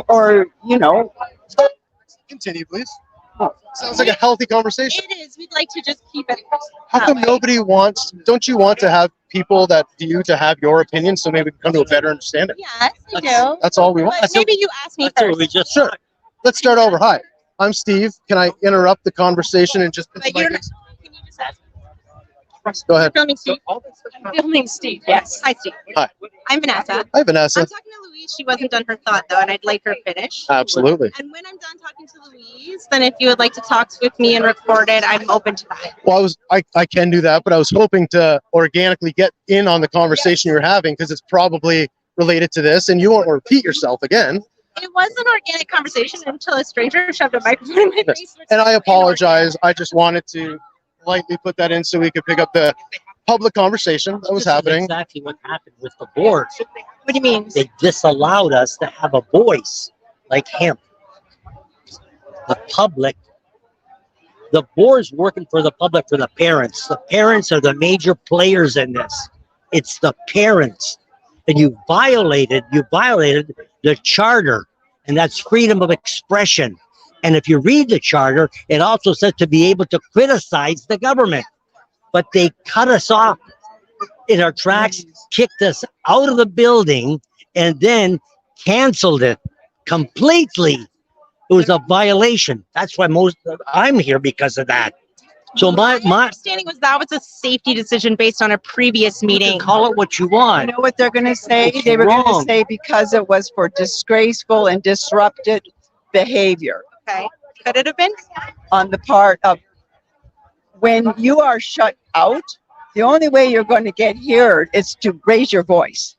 Or, you know, Continue, please. Sounds like a healthy conversation. It is. We'd like to just keep it. How come nobody wants? Don't you want to have people that view to have your opinion, so maybe we can come to a better understanding? Yes, I do. That's all we want. But maybe you ask me first. Sure. Let's start over. Hi, I'm Steve. Can I interrupt the conversation and just? But you're not, can you just ask? Go ahead. Filming Steve. I'm filming Steve. Yes. Hi, Steve. Hi. I'm Vanessa. Hi, Vanessa. I'm talking to Louise. She wasn't done her thought though, and I'd like her finish. Absolutely. And when I'm done talking to Louise, then if you would like to talk with me and record it, I'm open to that. Well, I can do that, but I was hoping to organically get in on the conversation you're having because it's probably related to this, and you won't repeat yourself again. It was an organic conversation until a stranger shoved a microphone in my face. And I apologize. I just wanted to lightly put that in so we could pick up the public conversation that was happening. Exactly what happened with the board. What do you mean? They disallowed us to have a voice like him. The public, the board's working for the public, for the parents. The parents are the major players in this. It's the parents. And you violated the charter, and that's freedom of expression. And if you read the charter, it also says to be able to criticize the government. But they cut us off in our tracks, kicked us out of the building, and then canceled it completely. It was a violation. That's why I'm here because of that. So my understanding was that was a safety decision based on a previous meeting. Call it what you want. you know what they're going to say? They were going to say because it was for disgraceful and disrupted behavior. Okay. Could it have been? On the part of when you are shut out, the only way you're going to get heard is to raise your voice.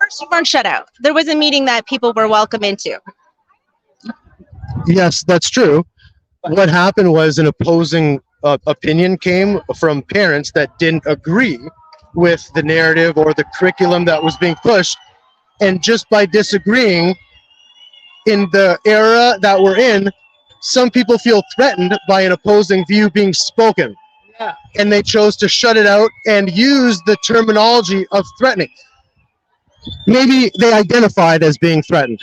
First, you weren't shut out. There was a meeting that people were welcome into. Yes, that's true. What happened was an opposing opinion came from parents that didn't agree with the narrative or the curriculum that was being pushed. And just by disagreeing in the era that we're in, some people feel threatened by an opposing view being spoken. Yeah. And they chose to shut it out and use the terminology of threatening. Maybe they identified as being threatened.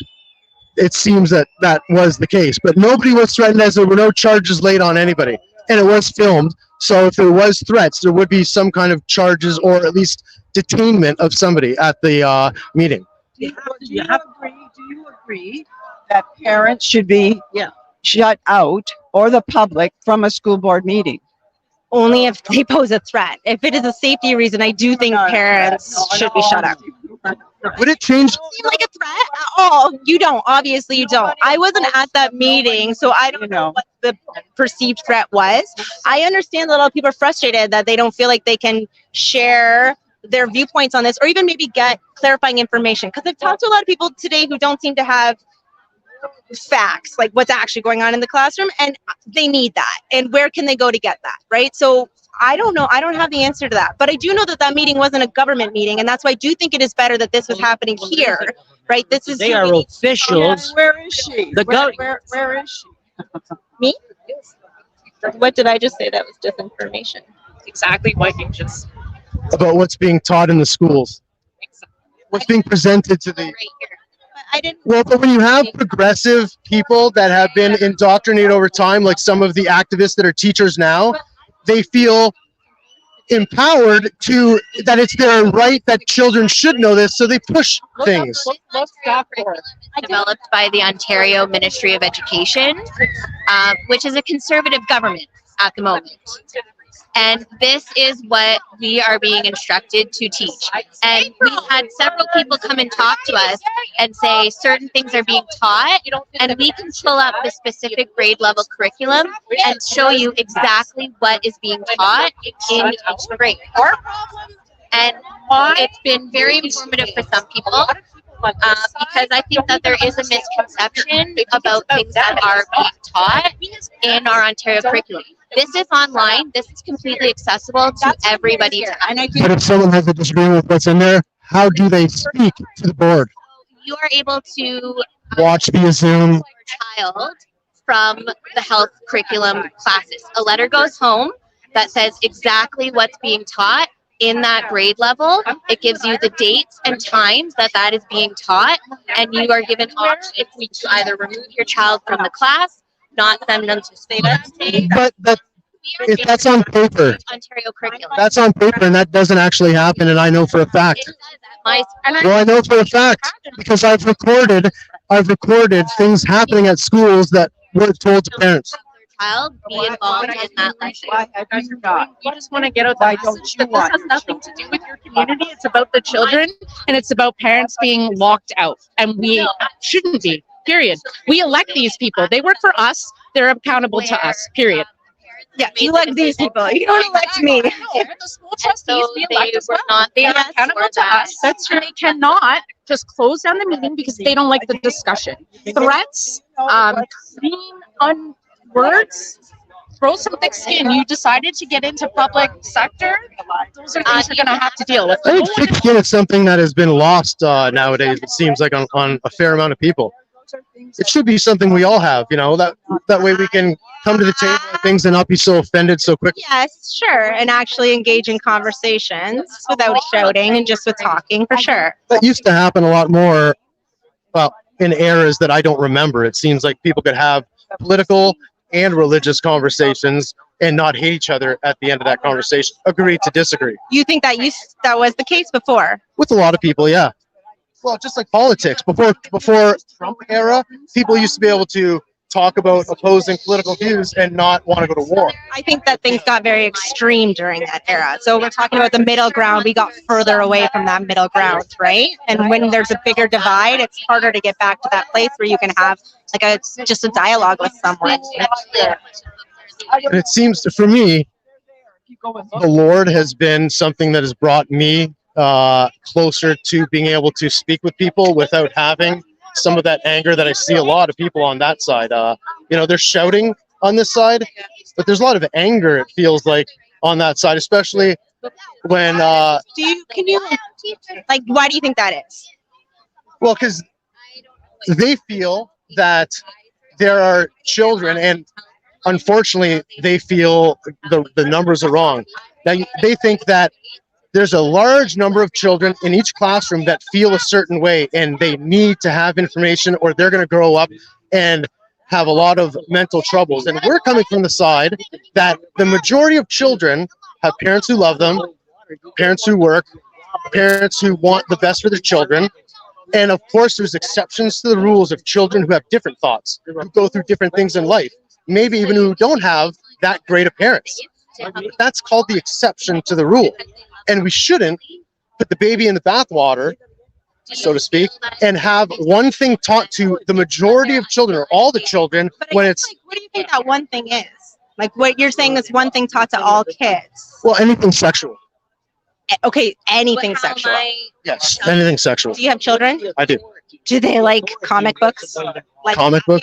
It seems that that was the case, but nobody was threatened as there were no charges laid on anybody. And it was filmed, so if there was threats, there would be some kind of charges or at least detainment of somebody at the meeting. Do you agree that parents should be shut out, or the public, from a school board meeting? Only if they pose a threat. If it is a safety reason, I do think parents should be shut out. Would it change? Like a threat at all? You don't. Obviously, you don't. I wasn't at that meeting, so I don't know what the perceived threat was. I understand that a lot of people are frustrated that they don't feel like they can share their viewpoints on this, or even maybe get clarifying information. Because I've talked to a lot of people today who don't seem to have facts, like what's actually going on in the classroom, and they need that. And where can they go to get that, right? So I don't know. I don't have the answer to that. But I do know that that meeting wasn't a government meeting, and that's why I do think it is better that this was happening here, right? This is They are officials. Where is she? The Where is she? me. What did I just say? That was disinformation. Exactly what you just About what's being taught in the schools, what's being presented to the. Right here. But I didn't. Well, but when you have progressive people that have been indoctrinated over time, like some of the activists that are teachers now, they feel empowered to that it's their right that children should know this, so they push things. developed by the Ontario Ministry of Education, which is a conservative government at the moment. And this is what we are being instructed to teach. And we had several people come and talk to us and say certain things are being taught, and we can pull up the specific grade level curriculum and show you exactly what is being taught in each grade. And it's been very informative for some people. Because I think that there is a misconception about things that are being taught in our Ontario curriculum. This is online. This is completely accessible to everybody. But if someone has a disagreement with what's in there, how do they speak to the board? You are able to Watch via Zoom. your child from the health curriculum classes. A letter goes home that says exactly what's being taught in that grade level. It gives you the dates and times that that is being taught, and you are given options to either remove your child from the class, not send them to school. But if that's on paper, Ontario curriculum. that's on paper, and that doesn't actually happen. And I know for a fact. Well, I know for a fact because I've recorded things happening at schools that were told to parents. Child be involved in that lesson. Why have you not? You just want to get out Why the don't message you that this want has nothing to do with your community. It's about the children, and it's about parents being locked out. And we shouldn't be, period. We elect these people. They work for us. They're accountable to us, period. Yeah, you elect these people. You don't elect me. No, the school trustees, So we they elect as were well. not They are there accountable for to that. us. That's true. They cannot just close down the meeting because they don't like the discussion. Threats, mean on words, throw some thick skin. You decided to get into public sector. Those are things you're going to have to deal with. I think thick skin is something that has been lost nowadays. It seems like on a fair amount of people. It should be something we all have, that way we can come to the table with things and not be so offended so quickly. Yes, sure. And actually engage in conversations without shouting and just with talking, for sure. That used to happen a lot more, well, in eras that I don't remember. It seems like people could have political and religious conversations and not hate each other at the end of that conversation. Agree to disagree. You think that was the case before? With a lot of people, yeah. Well, just like politics. Before Trump era, people used to be able to talk about opposing political views and not want to go to war. I think that things got very extreme during that era. So we're talking about the middle ground. We got further away from that middle ground, right? And when there's a bigger divide, it's harder to get back to that place where you can have just a dialogue with someone. And it seems for me, the Lord has been something that has brought me closer to being able to speak with people without having some of that anger that I see a lot of people on that side. They're shouting on this side, but there's a lot of anger, it feels like, on that side, especially when Why do you think that is? well, because they feel that there are children, and unfortunately they feel the numbers are wrong. Now they think that there's a large number of children in each classroom that feel a certain way, and they need to have information or they're going to grow up and have a lot of mental troubles. And we're coming from the side that the majority of children have parents who love them, parents who work, parents who want the best for their children. And of course, there's exceptions to the rules of children who have different thoughts, who go through different things in life, maybe even who don't have that great of parents. That's called the exception to the rule. And we shouldn't put the baby in the bathwater, so to speak, and have one thing taught to the majority of children or all the children when it's... What do you think that one thing is? Like what you're saying is one thing taught to all kids. Well, anything sexual. Okay, anything sexual. Yes, anything sexual. Do you have children? I do. Do they like comic books? Like Comic book?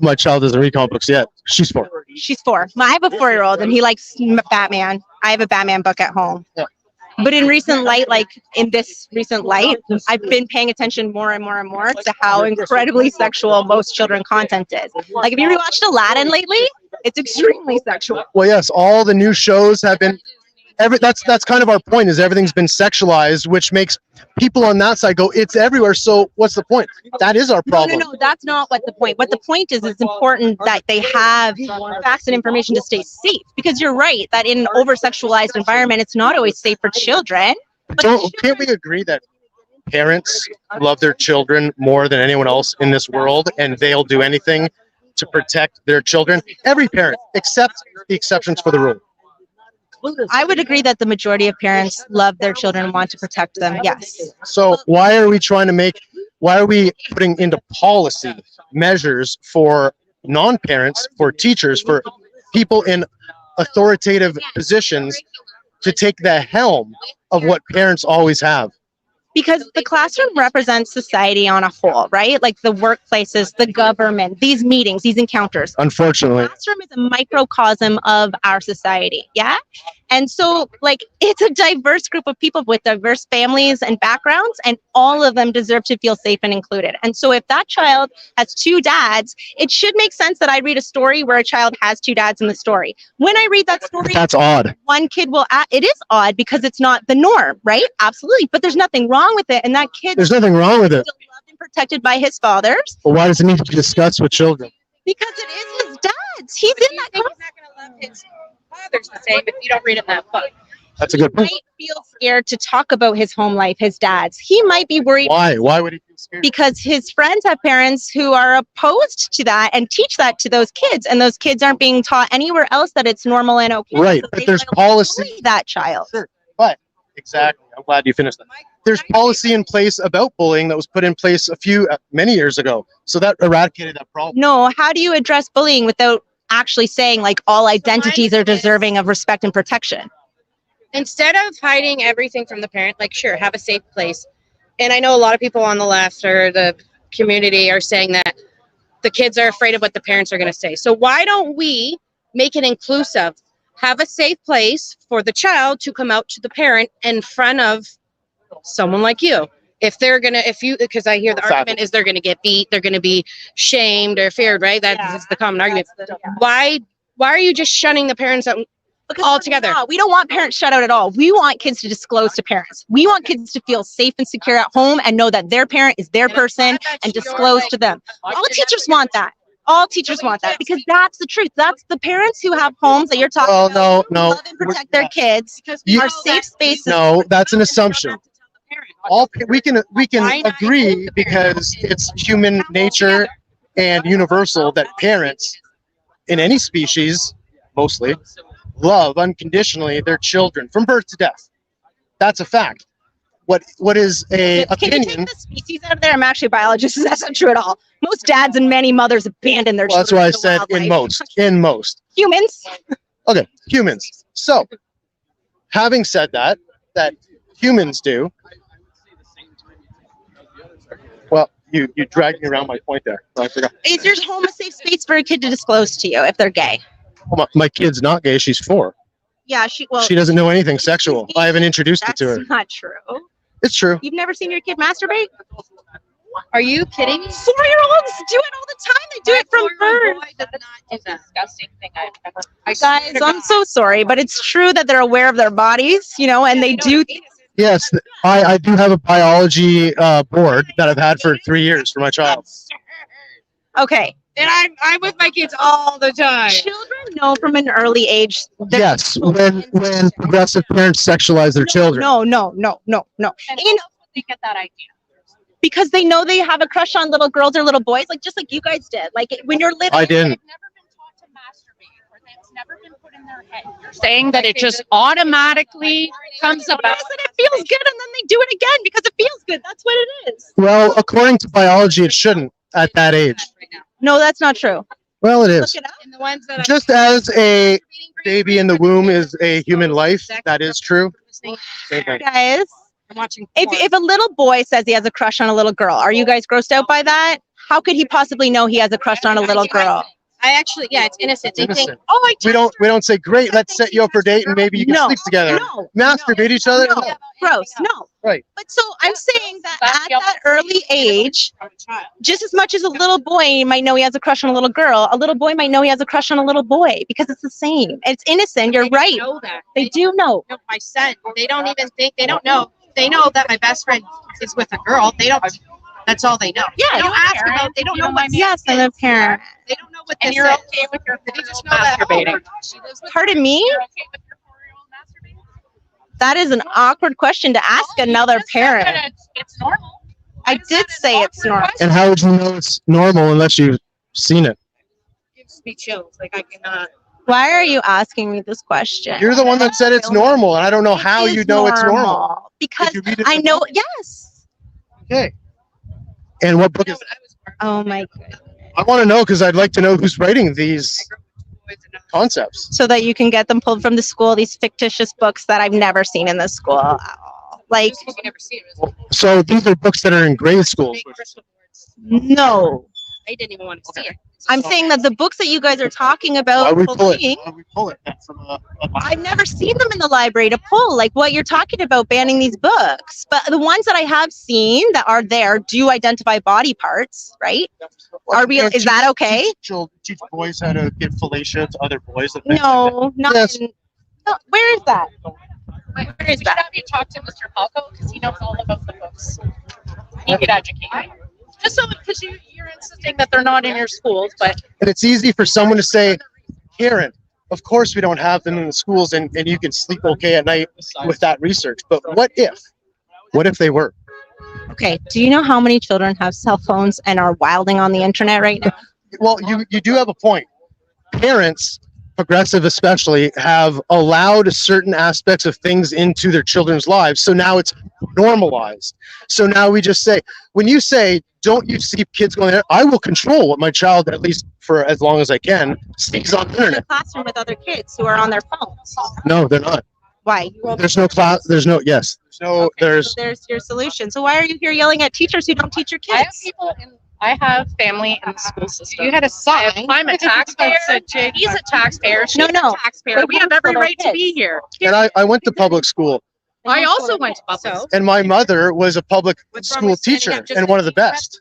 My child doesn't read comic books yet. She's 4. She's 4. I have a 4-year-old and he likes Batman. I have a Batman book at home. Yeah. But in this recent light, I've been paying attention more and more and more to how incredibly sexual most children content is. Like, have you rewatched Aladdin lately? It's extremely sexual. Well, yes, all the new shows have been... That's kind of our point, is everything's been sexualized, which makes people on that side go, it's everywhere, so what's the point? That is our problem. No, that's not what the point. What the point is, it's important that they have facts and information to stay safe. Because you're right, that in an over-sexualized environment, it's not always safe for children. Can't we agree that parents love their children more than anyone else in this world, and they'll do anything to protect their children? Every parent, except the exceptions for the rule. I would agree that the majority of parents love their children and want to protect them, yes. So why are we putting into policy measures for non-parents, for teachers, for people in authoritative positions to take the helm of what parents always have? Because the classroom represents society on a whole, right? Like the workplaces, the government, these meetings, these encounters. Unfortunately. The classroom is a microcosm of our society, yeah? And so, like, it's a diverse group of people with diverse families and backgrounds, and all of them deserve to feel safe and included. And so, if that child has two dads, it should make sense that I read a story where a child has two dads in the story. When I read that story, That's odd. one kid will it is odd because it's not the norm, right? Absolutely. But there's nothing wrong with it. And that kid There's nothing wrong with it. still loved and protected by his fathers But why does it need to be discussed with children? because it is his dad's. He's But in you that think he's not going to love his father's the same if you don't read in that book? That's a good might point. feel scared to talk about his home life, his dad's. He might be worried Why? Why would he feel scared? because his friends have parents who are opposed to that and teach that to those kids, and those kids aren't being taught anywhere else that it's normal and okay. Right, So but they there's try to policy. bully that child. Sure, but exactly. I'm glad you finished that. There's policy in place about bullying that was put in place many years ago. So that eradicated that problem. No, how do you address bullying without actually saying like all identities are deserving of respect and protection? Instead of hiding everything from the parent, like, sure, have a safe place. And I know a lot of people on the left or the community are saying that the kids are afraid of what the parents are going to say. So why don't we make it inclusive? Have a safe place for the child to come out to the parent in front of someone like you. Because I hear the argument is they're going to get beat, they're going to be shamed or feared, right? That's the common argument. Why are you just shunning the parents out altogether? We don't want parents shut out at all. We want kids to disclose to parents. We want kids to feel safe and secure at home and know that their parent is their person and disclose to them. All teachers want that. All teachers want that because that's the truth. That's the parents who have homes that you're talking Well, about. no. Love and protect their kids. Are safe spaces. No, that's an assumption. We can agree because it's human nature and universal that parents in any species, mostly, love unconditionally their children from birth to death. That's a fact. What is a Can you opinion? take the species out of there? I'm actually a biologist. That's not true at all. Most dads and many mothers abandon their Well, that's why I children. said in most. In most. Humans. Okay, humans. So, having said that humans do. Well, you dragged me around my point there. I forgot. Is your home a safe space for a kid to disclose to you if they're gay? My kid's not gay. She's 4. Yeah, she She doesn't know anything sexual. I haven't introduced it That's to her. not true. It's true. You've never seen your kid masturbate? Are you kidding? 4-year-olds do it all the time. They do it from birth. Disgusting thing I've ever. Guys, I'm so sorry, but it's true that they're aware of their bodies, and they do. Yes, I do have a biology board that I've had for 3 years for my child. Okay. And I'm with my kids all the time. Children know from an early age. Yes, when progressive parents sexualize their children. No. And they get that idea. Because they know they have a crush on little girls or little boys, just like you guys did. Like when you're little. I didn't. They've never been taught to masturbate, or that's never been put in their head. You're saying that it just automatically comes about. Yes, and it feels good, and then they do it again because it feels good. That's what it is. Well, according to biology, it shouldn't at that age. No, that's not true. Well, it Look is. it up. And the ones that Just as a baby in the womb is a human life, that is true. Same thing. Guys, I'm watching. if a little boy says he has a crush on a little girl, are you guys grossed out by that? How could he possibly know he has a crush on a little girl? I actually, it's innocent. They think, Innocent. oh, We don't say, great, let's set you up for a date and maybe you can No, sleep together. No, Masturbate each other? No. Gross. No. Right. But so I'm saying that at that early age, just as much as a little boy might know he has a crush on a little girl, a little boy might know he has a crush on a little boy because it's the same. It's innocent. You're right. They know that. They do know. No, my son, they don't even think, they don't know. They know that my best friend is with a girl. They don't, that's all they know. Yeah, They don't you're ask a parent. about, they don't know what Yes, I'm a parent. They don't know what And this you're is. okay with your They just know masturbating. that, oh, she lives with Pardon me? You're okay with your 4-year-old masturbating? That is an awkward question to ask another parent. It's normal. I did say it's normal. And how would you know it's normal unless you've seen it? gives me chills. Like I cannot. Why are you asking me this question? You're the one that said it's normal, and I don't know how It you is know it's normal. Because Did you read it I in the know, book? yes. Okay. And what book is it? Oh my goodness. I want to know because I'd like to know who's writing these concepts. So that you can get them pulled from the school, these fictitious books that I've never seen in the school at all. Like, You never see it. So these are books that are in grade schools. no. I didn't even want to see it. I'm saying that the books that you guys are talking Why about would we pull it? bullying, Why would we pull it from a I've never seen them in the library to pull, like what you're talking about, banning these books. But the ones that I have seen that are there do identify body parts, right? Are we? Is that okay? Teach boys how to give fellatio to other boys. No, not Yes. in, no, where is that? Where is that? Have you talked to Mr. Palco because he knows all about the books. He could educate you. Just so because you're insisting that they're not in your schools, but And it's easy for someone to say, Karen, of course we don't have them in the schools and you can sleep okay at night with that research. But what if? What if they were? Okay, do you know how many children have cell phones and are wilding on the internet right now? Well, you do have a point. Parents, progressive especially, have allowed certain aspects of things into their children's lives. So now it's normalized. So now we just say, when you say, don't you see kids going there? I will control what my child, at least for as long as I can, sees on the In the internet. classroom with other kids who are on their phones. No, they're not. Why? There's no class. There's no, yes. There's no, there's, There's your solution. So why are you here yelling at teachers who don't teach your I have kids? people in. I have family in the school system. You had a sign. I'm a taxpayer. He's a taxpayer. She's No, no. a taxpayer. We have every right to be here. and I went to public school, I also went to public school. and my mother was a public What's wrong school with standing teacher up just and one of the like you best.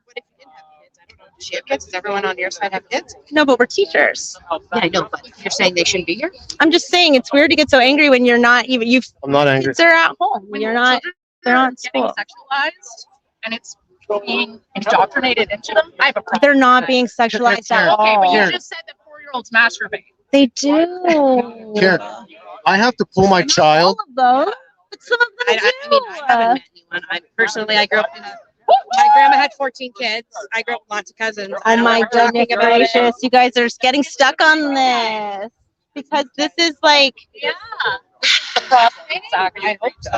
What if you didn't have kids? I don't know. Does she have kids? Does everyone on your side have kids? No, but we're teachers. Yeah, I know, but you're saying they shouldn't be here? I'm just saying it's weird to get so angry when you're not even you've I'm not angry. kids are at home. You're not they're not in getting school. sexualized and it's being indoctrinated into them. I have a problem. They're not being sexualized at Okay, but you all. just said that 4-year-olds masturbate. They do. Karen, I have to pull my All child. of them. But some of them I mean, I haven't met anyone. I grew up in my grandma had 14 kids. I grew up with lots of cousins. Oh my Talking goodness about it. gracious. You guys are getting stuck on this. Because this is like Yeah. Exactly. I hope so.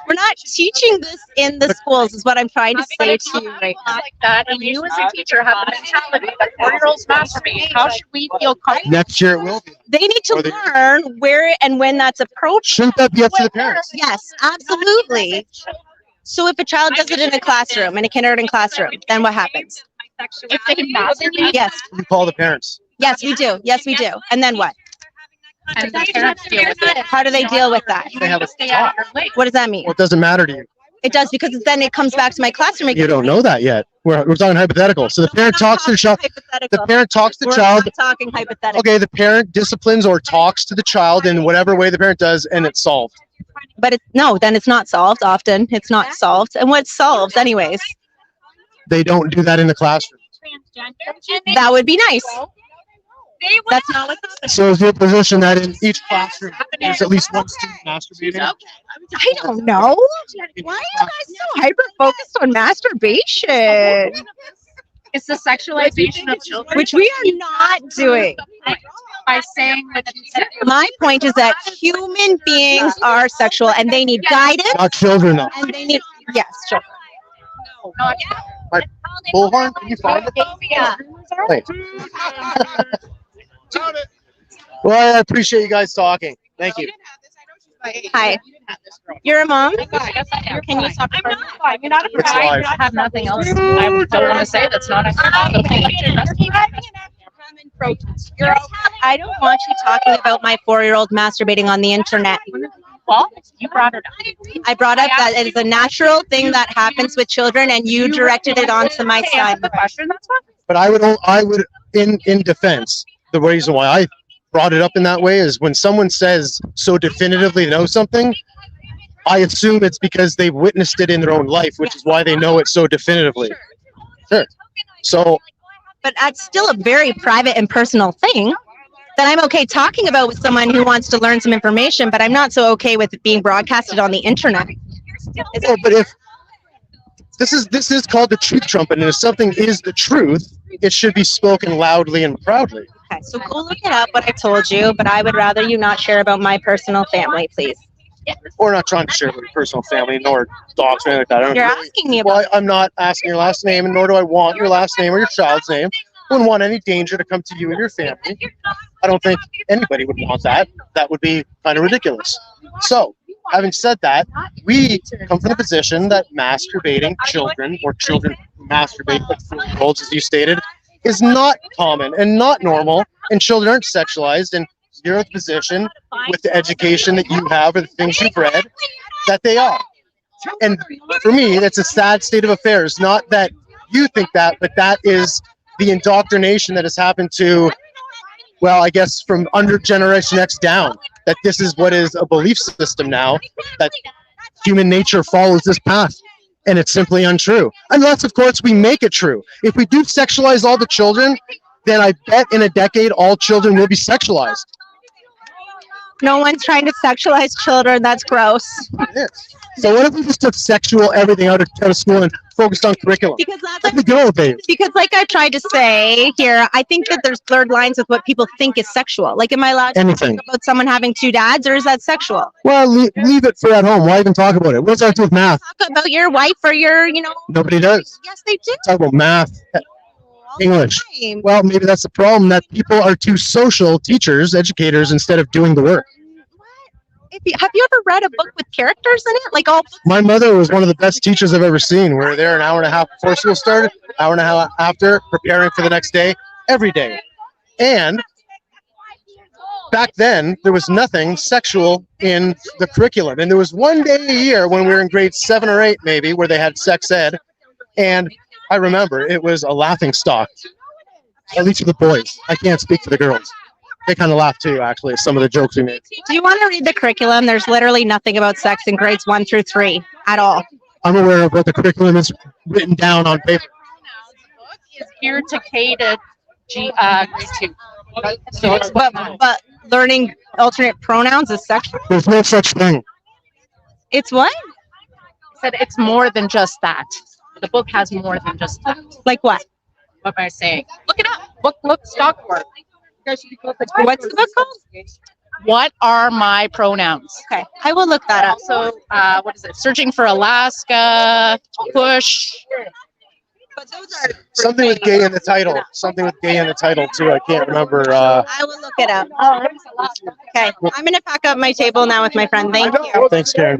we're not teaching this in the schools is what I'm trying to say to you right now. Like that, and you as a teacher have the mentality that 4-year-olds masturbate. How should we feel comfortable? Next year it will be. They need to Or they- learn where and when that's approached. Shouldn't that be up to the parents? Yes, absolutely. So if a child does it in a classroom, in a kindergarten classroom, then what happens? If they masturbate, Yes, You call the parents. yes, we do. Yes, we do. And then what? and the parents deal with it. How do they deal with that? They have a Stay out of your lane. What does that mean? Well, it doesn't matter to you. It does because then it comes back to my classroom again. You don't know that yet. We're talking hypothetical. So the parent talks to the child. The Hypothetical. parent talks to the We're child. not talking hypothetical. Okay, the parent disciplines or talks to the child in whatever way the parent does, and it's solved. But no, then it's not solved. Often it's not solved. And what's solved anyways? They don't do that in the classroom. That would be nice. That's not what happens. So is your position that in each classroom there's at least one student masturbating? I don't know. Why are you guys so hyper focused on masturbation? It's the sexualization of children. Which we are not doing. By saying what you said. My point is that human beings are sexual and they need guidance Not children though. and they need yes, sure. Not Bullhorn, can you find it? yeah. Wait. Well, I appreciate you guys talking. Thank you. Hi. You're a mom? Yes, I am. Can you stop I'm recording? not. You're not a It's live. I have nothing else. I don't want to say that's not. I don't want you talking about my 4-year-old masturbating on the internet. Well, you brought it up. I brought up that it is a natural thing that happens with children and you directed it onto my son. The question, that's fine. But I would in defense, the reason why I brought it up in that way is when someone says so definitively know something, I assume it's because they've witnessed it in their own life, which is why they know it so definitively. Sure. So But that's still a very private and personal thing that I'm okay talking about with someone who wants to learn some information, but I'm not so okay with it being broadcasted on the internet. yeah, but if this is called the Truth Trumpet, and if something is the truth, it should be spoken loudly and proudly. Okay, so go look it up, what I told you, but I would rather you not share about my personal family, please. Or not trying to share with your personal family, nor dogs or anything like that. I don't You're really- asking me about Well, I'm not asking your last name, and nor do I want your last name or your child's name. I wouldn't want any danger to come to you and your family. I don't think anybody would want that. That would be kind of ridiculous. So, having said that, we come from the position that masturbating children, or children who masturbate, like 4-year-olds, as you stated, is not common and not normal, and children aren't sexualized. And you're in the position, with the education that you have or the things you've read, that they are. And for me, that's a sad state of affairs. Not that you think that, but that is the indoctrination that has happened to, well, I guess from under Generation X down, that this is what is a belief system now, that human nature follows this path. And it's simply untrue. Unless, of course, we make it true. If we do sexualize all the children, then I bet in a decade all children will be sexualized. No one's trying to sexualize children. That's gross. So what if we just took sexual everything out of school and focused on curriculum? Because that's Like the girl babe. Because like I tried to say here, I think that there's blurred lines with what people think is sexual. Like, am I allowed to Anything. talk about someone having 2 dads, or is that sexual? Well, leave it for at home. Why even talk about it? What does that do with math? Talk about your wife or your, Nobody does. Yes, they do. Talk about math, all the English. time. Well, maybe that's the problem, that people are too social, teachers, educators, instead of doing the work. Have you ever read a book with characters in it? Like all books? My mother was one of the best teachers I've ever seen. We were there an hour and a half before school started, hour and a half after, preparing for the next day, every day. And back then, there was nothing sexual in the curriculum. And there was one day a year when we were in grade 7 or 8, maybe, where they had sex ed. And I remember it was a laughing stock, at least for the boys. I can't speak for the girls. They kind of laughed too, actually, at some of the jokes we made. Do you want to read the curriculum? There's literally nothing about sex in grades 1 through 3 at all. I'm aware of what the curriculum is written down on paper. Is here to K to grade 2. So it's But learning alternate pronouns is sexual. There's no such thing. It's what? said it's more than just that. The book has more than just that. Like what? What am I saying? Look it up. Look stock for it. What's the book called? What are my pronouns? Okay, I will look that up. So, what is it? Searching for Alaska, push. But those are Something with gay in the title. Something with gay in the title too. I can't remember. I will look it up. Okay, I'm gonna pack up my table now with my friend. Thank you. Thanks, Karen.